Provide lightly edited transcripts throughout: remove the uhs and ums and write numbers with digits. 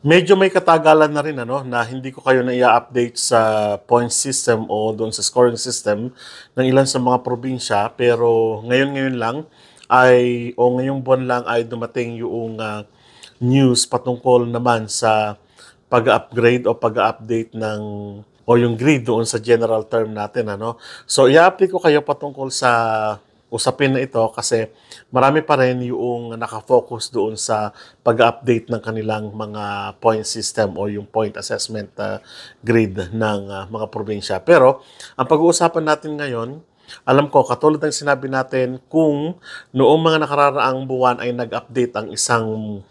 Medyo may katagalan na rin ano, na hindi ko kayo na i-update sa point system o doon sa scoring system ng ilan sa mga probinsya. Pero ngayon lang ngayong buwan lang ay dumating yung news patungkol naman sa pag-upgrade o pag-update ng o yung grid doon sa general term natin ano. So i-update ko kayo patungkol sa usapin na ito kasi marami pa rin yung nakafocus doon sa pag-update ng kanilang mga point system o yung point assessment grid ng mga probinsya. Pero ang pag-uusapan natin ngayon, alam ko, katulad ng sinabi natin, kung noong mga nakararaang buwan ay nag-update ang isang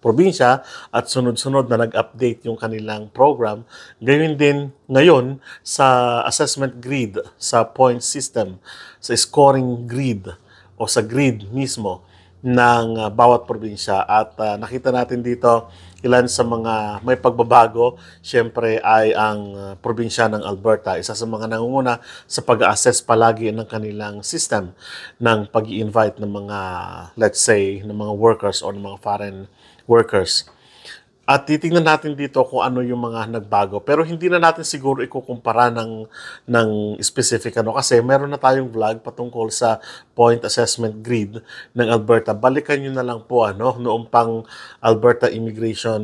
probinsya at sunod-sunod na nag-update yung kanilang program, gayon din ngayon sa assessment grid, sa point system, sa scoring grid o sa grid mismo ng bawat probinsya. At nakita natin dito ilan sa mga may pagbabago, syempre ay ang probinsya ng Alberta. Isa sa mga nangunguna sa pag-assess palagi ng kanilang system ng pag-i-invite ng mga, let's say, ng mga workers o ng mga foreign workers. At titingnan natin dito kung ano yung mga nagbago. Pero hindi na natin siguro ikukumpara ng specific ano. Kasi meron na tayong vlog patungkol sa point assessment grid ng Alberta. Balikan nyo na lang po ano, noong pang Alberta Immigration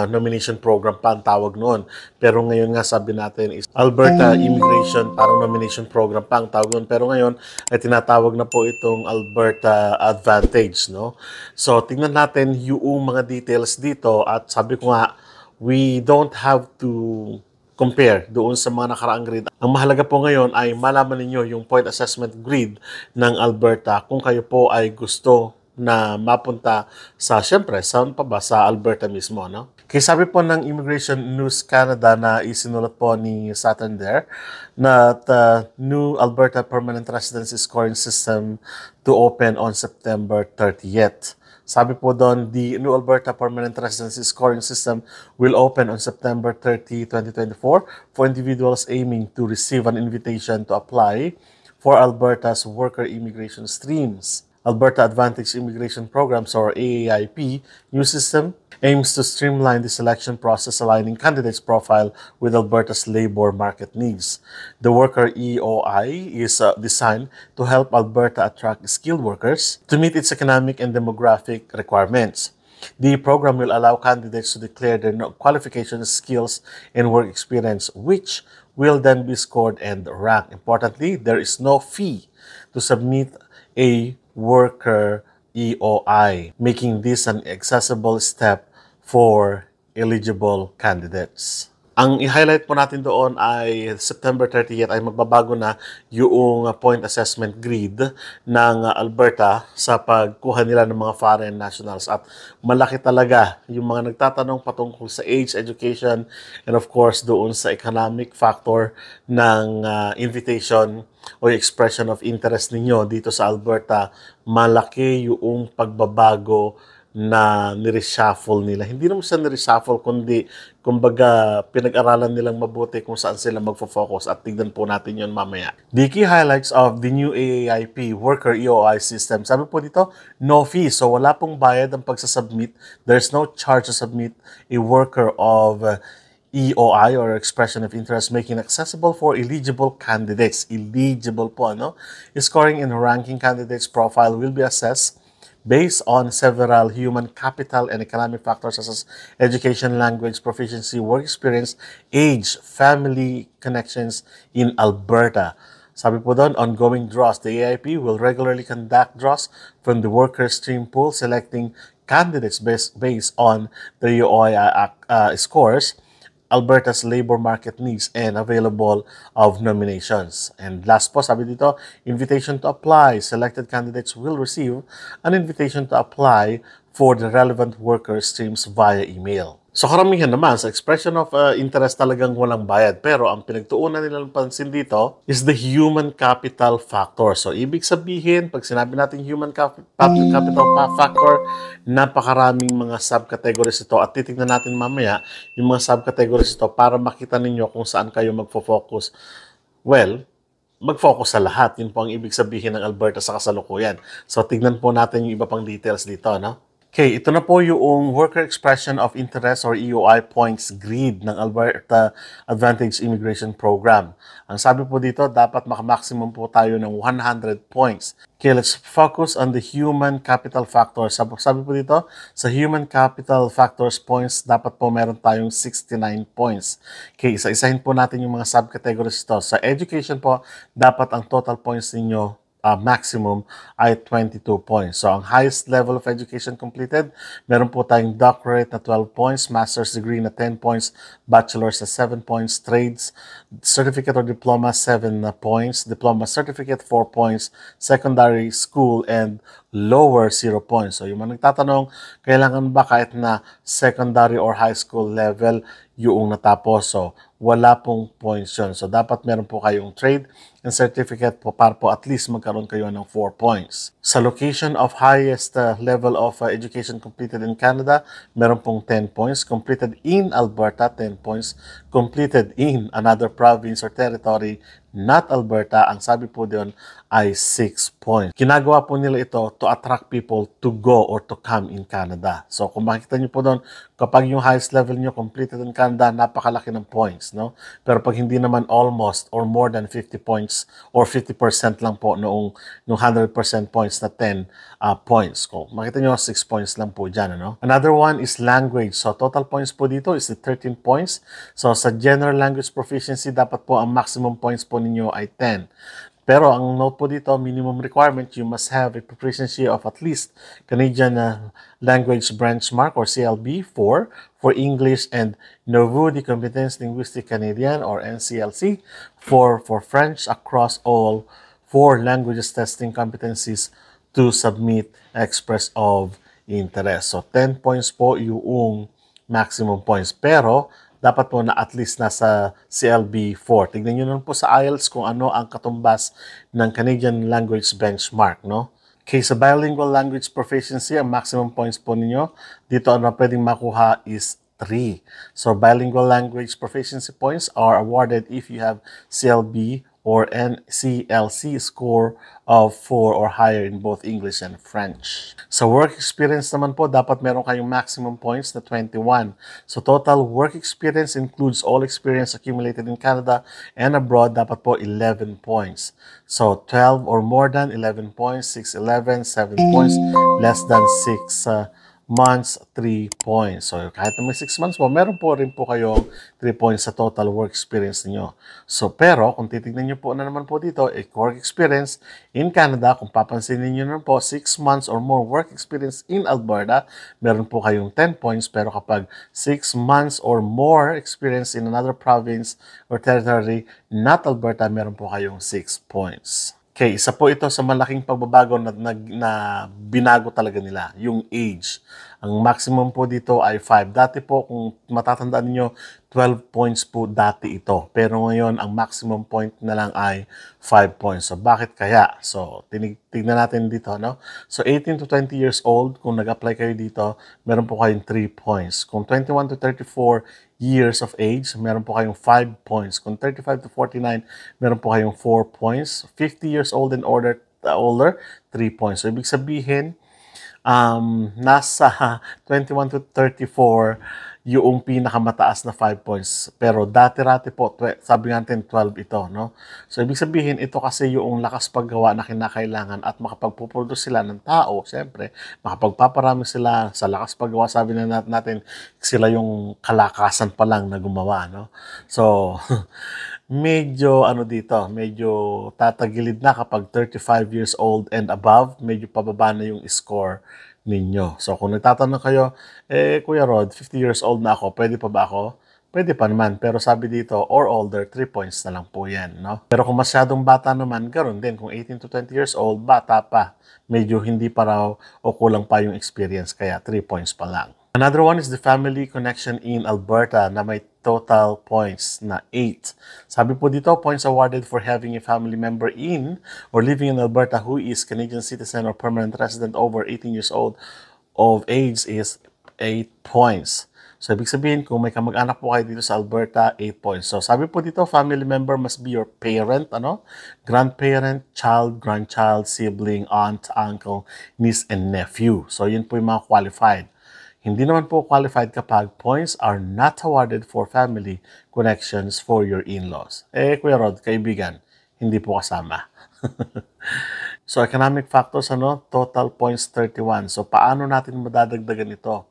Nomination Program pa ang tawag noon. Pero ngayon nga sabi natin is Alberta Immigration parang Nomination Program pa ang tawag noon. Pero ngayon ay tinatawag na po itong Alberta Advantage. No? So tingnan natin yung mga details dito at sabi ko nga, we don't have to compare doon sa mga nakaraang grid. Ang mahalaga po ngayon ay malaman ninyo yung point assessment grid ng Alberta kung kayo po ay gusto na mapunta sa, syempre, saan pa ba? Sa Alberta mismo, no? Kaya sabi po ng Immigration News Canada na isinulat po ni Santander na new Alberta Permanent Residency Scoring System to open on September 30th. Sabi po doon, the new Alberta Permanent Residency Scoring System will open on September 30, 2024 for individuals aiming to receive an invitation to apply for Alberta's worker immigration streams. Alberta Advantage Immigration Programs, or AAIP, new system aims to streamline the selection process, aligning candidates' profile with Alberta's labor market needs. The Worker EOI is designed to help Alberta attract skilled workers to meet its economic and demographic requirements. The program will allow candidates to declare their qualifications, skills, and work experience, which will then be scored and ranked. Importantly, there is no fee to submit a worker EOI, making this an accessible step for eligible candidates. Ang i-highlight po natin doon ay September 30th ay magbabago na yung point assessment grid ng Alberta sa pagkuha nila ng mga foreign nationals. At malaki talaga yung mga nagtatanong patungkol sa age, education, and of course doon sa economic factor ng invitation o expression of interest ninyo dito sa Alberta. Malaki yung pagbabago na nireshuffle nila. Hindi naman siya nireshuffle, kundi kumbaga pinag-aralan nilang mabuti kung saan sila magfo-focus at tignan po natin yon mamaya. The key highlights of the new AAIP Worker EOI system. Sabi po dito, no fee. So wala pong bayad ang pagsasubmit. There's no charge to submit a worker of EOI or expression of interest, making accessible for eligible candidates. Eligible po, ano? Scoring and ranking candidates' profile will be assessed based on several human capital and economic factors such as education, language, proficiency, work experience, age, family connections in Alberta. Sabi po doon, ongoing draws. The AIP will regularly conduct draws from the worker stream pool, selecting candidates based on the UOI scores, Alberta's labor market needs, and available of nominations. And last po, sabi dito, invitation to apply. Selected candidates will receive an invitation to apply for the relevant worker streams via email. So karamihan naman, sa expression of interest talagang walang bayad. Pero ang pinagtuunan nila ng pansin dito is the human capital factor. So ibig sabihin, pag sinabi natin human capital factor, napakaraming mga subcategories ito. At titignan natin mamaya yung mga subcategories ito para makita ninyo kung saan kayo magfo-focus. Well, mag-focus sa lahat. Yun po ang ibig sabihin ng Alberta sa kasalukuyan. So tignan po natin yung iba pang details dito, no? Okay, ito na po yung Worker Expression of Interest or EOI Points Grid ng Alberta Advantage Immigration Program. Ang sabi po dito, dapat maka-maximum po tayo ng 100 points. Okay, let's focus on the human capital factors. Sabi po dito, sa human capital factors points, dapat po meron tayong 69 points. Okay, isa-isahin po natin yung mga subcategories ito. Sa education po, dapat ang total points ninyo maximum ay 22 points. So, ang highest level of education completed, meron po tayong doctorate na 12 points, master's degree na 10 points, bachelor's na 7 points, trades, certificate or diploma 7 na points, diploma certificate 4 points, secondary school and lower 0 points. So, yung mga nagtatanong, kailangan ba kahit na secondary or high school level yung natapos? So, wala pong points yun. So, dapat meron po kayong trade and certificate po para po at least magkaroon kayo ng 4 points. Sa location of highest level of education completed in Canada, meron pong 10 points. Completed in Alberta, 10 points. Completed in another province or territory, not Alberta, ang sabi po doon ay 6 points. Ginagawa po nila ito to attract people to go or to come in Canada. So, kung makikita nyo po doon, kapag yung highest level nyo completed in Canada, napakalaki ng points, no? Pero pag hindi naman almost or more than 50 points or 50% lang po noong 100% points na 10 points. Kung makita nyo, 6 points lang po dyan, ano? Another one is language. So, total points po dito is 13 points. So, sa general language proficiency, dapat po ang maximum points po ninyo ay 10. Pero ang note po dito, minimum requirement, you must have a proficiency of at least Canadian Language Benchmark or CLB 4 for English and Nouveau de Compétence Linguistique Canadienne or NCLC 4 for French across all 4 languages testing competencies to submit express of interest. So 10 points po yung maximum points. Pero dapat po na at least nasa CLB 4. Tignan nyo nun po sa IELTS kung ano ang katumbas ng Canadian Language Benchmark, no? Okay, sa bilingual language proficiency, ang maximum points po ninyo, dito ano pwedeng makuha is 3. So, bilingual language proficiency points are awarded if you have CLB or NCLC score of 4 or higher in both English and French. Sa work experience naman po, dapat meron kayong maximum points na 21. So total work experience includes all experience accumulated in Canada and abroad, dapat po 11 points. So 12 or more than 11 points, 6, 11, 7 points, less than 6 months, 3 points. So, kahit na may 6 months po, meron po rin po kayong 3 points sa total work experience niyo. So, pero, kung titignan nyo po na naman po dito, work experience in Canada, kung papansinin nyo naman po, 6 months or more work experience in Alberta, meron po kayong 10 points. Pero kapag 6 months or more experience in another province or territory, not Alberta, meron po kayong 6 points. Okay, isa po ito sa malaking pagbabago na binago talaga nila, yung age. Ang maximum po dito ay 5. Dati po, kung matatandaan niyo 12 points po dati ito. Pero ngayon, ang maximum point na lang ay 5 points. So, bakit kaya? So, tignan natin dito, no? So, 18 to 20 years old, kung nag-apply kayo dito, meron po kayong 3 points. Kung 21 to 34 years of age, meron po kayong 5 points. Kung 35 to 49, meron po kayong 4 points. 50 years old and older, 3 points. So, ibig sabihin, nasa 21 to 34 yung pinakamataas na 5 points. Pero dati-rati po, sabi natin 12 ito, no? So, ibig sabihin, ito kasi yung lakas paggawa na kinakailangan at makapagpuproduce sila ng tao. Siyempre, makapagpaparami sila sa lakas paggawa. Sabi na natin, sila yung kalakasan pa lang na gumawa, no? So, medyo medyo tatagilid na kapag 35 years old and above, medyo pababa na yung score ninyo. So, kung nagtatanong kayo, Kuya Rod, 50 years old na ako, pwede pa ba ako? Pwede pa naman, pero sabi dito, or older, 3 points na lang po yan, no? Pero kung masyadong bata naman, ganoon din. Kung 18 to 20 years old, bata pa. Medyo hindi pa raw o kulang pa yung experience, kaya 3 points pa lang. Another one is the family connection in Alberta na may total points na 8. Sabi po dito, points awarded for having a family member in or living in Alberta who is Canadian citizen or permanent resident over 18 years old of age is 8 points. So, ibig sabihin, kung may kamag-anak po kayo dito sa Alberta, 8 points. So, sabi po dito, family member must be your parent, grandparent, child, grandchild, sibling, aunt, uncle, niece, and nephew. So, yun po yung mga qualified. Hindi naman po qualified kapag points are not awarded for family connections for your in-laws. Kuya Rod, kaibigan, hindi po kasama. So, economic factors, total points 31. So, paano natin madadagdagan ito?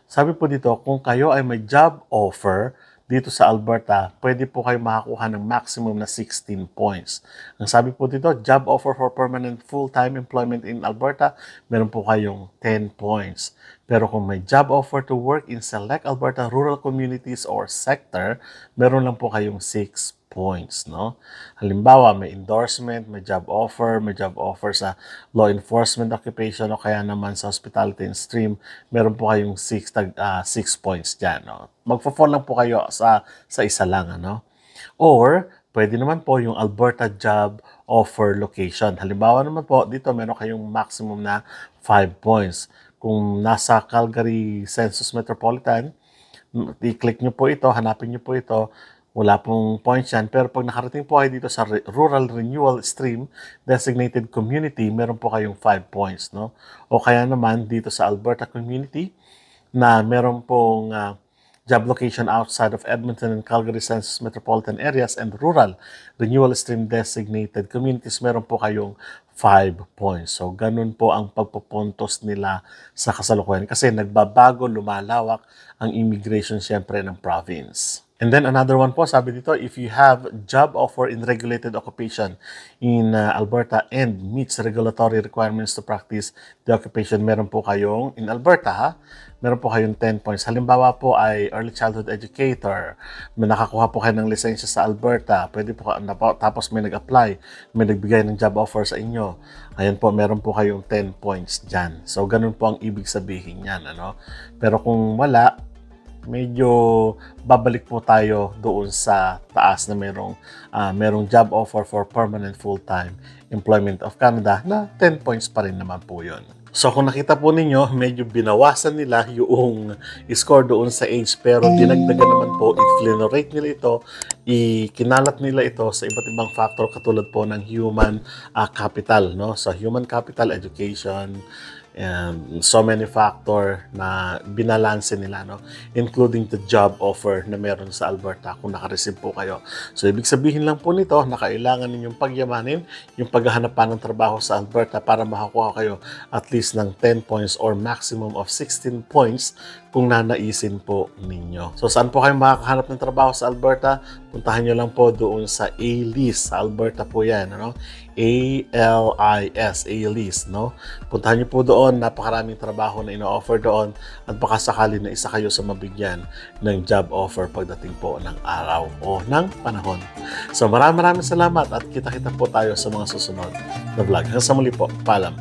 Sabi po dito, kung kayo ay may job offer dito sa Alberta, pwede po kayo makakuha ng maximum na 16 points. Ang sabi po dito, job offer for permanent full-time employment in Alberta, meron po kayong 10 points. Pero kung may job offer to work in select Alberta rural communities or sector, meron lang po kayong 6 points, Halimbawa, may endorsement, may job offer sa law enforcement occupation o kaya naman sa hospitality and stream, meron po kayong 6 points dyan, Magfo-fall lang po kayo sa isa lang, Or, pwede naman po yung Alberta job offer location. Halimbawa naman po, dito meron kayong maximum na 5 points. Kung nasa Calgary Census Metropolitan, i-click nyo po ito, hanapin nyo po ito, wala pong points yan. Pero pag nakarating po kayo dito sa Rural Renewal Stream Designated Community, meron po kayong 5 points, O kaya naman dito sa Alberta Community na meron pong job location outside of Edmonton and Calgary Census Metropolitan Areas and Rural Renewal Stream Designated Communities, meron po kayong 5 points. So, ganun po ang pagpupuntos nila sa kasalukuyan kasi nagbabago, lumalawak ang immigration siyempre ng province. And then another one po, sabi dito, if you have job offer in regulated occupation in Alberta and meets regulatory requirements to practice the occupation, meron po kayong, in Alberta meron po kayong 10 points. Halimbawa po ay early childhood educator, may nakakuha po kayo ng lisensya sa Alberta, pwede po, tapos may nag-apply, may nagbigay ng job offer sa inyo. Ayan po, meron po kayong 10 points dyan. So, ganun po ang ibig sabihin yan, Pero kung wala, medyo babalik po tayo doon sa taas na merong job offer for permanent full-time employment of Canada na 10 points pa rin naman po yun. So kung nakita po ninyo, medyo binawasan nila yung score doon sa age pero dinagdagan naman po, i-flinorate nila ito, ikinalat nila ito sa iba't ibang factor katulad po ng human capital, Sa human capital, education, and so many factor na binalanse nila, including the job offer na meron sa Alberta kung nakareceive po kayo. So, ibig sabihin lang po nito na kailangan ninyong pagyamanin yung paghahanap pa ng trabaho sa Alberta para makakuha kayo at least ng 10 points or maximum of 16 points kung nanaisin po ninyo. So, saan po kayo makakahanap ng trabaho sa Alberta? Puntahan nyo lang po doon sa A-List. Sa Alberta po yan, A-L-I-S, A-List, Puntahan nyo po doon, napakaraming trabaho na ino-offer doon at baka sakali na isa kayo sa mabigyan ng job offer pagdating po ng araw o ng panahon. So, maraming salamat at kita-kita po tayo sa mga susunod na vlog. Hanggang sa muli po, paalam.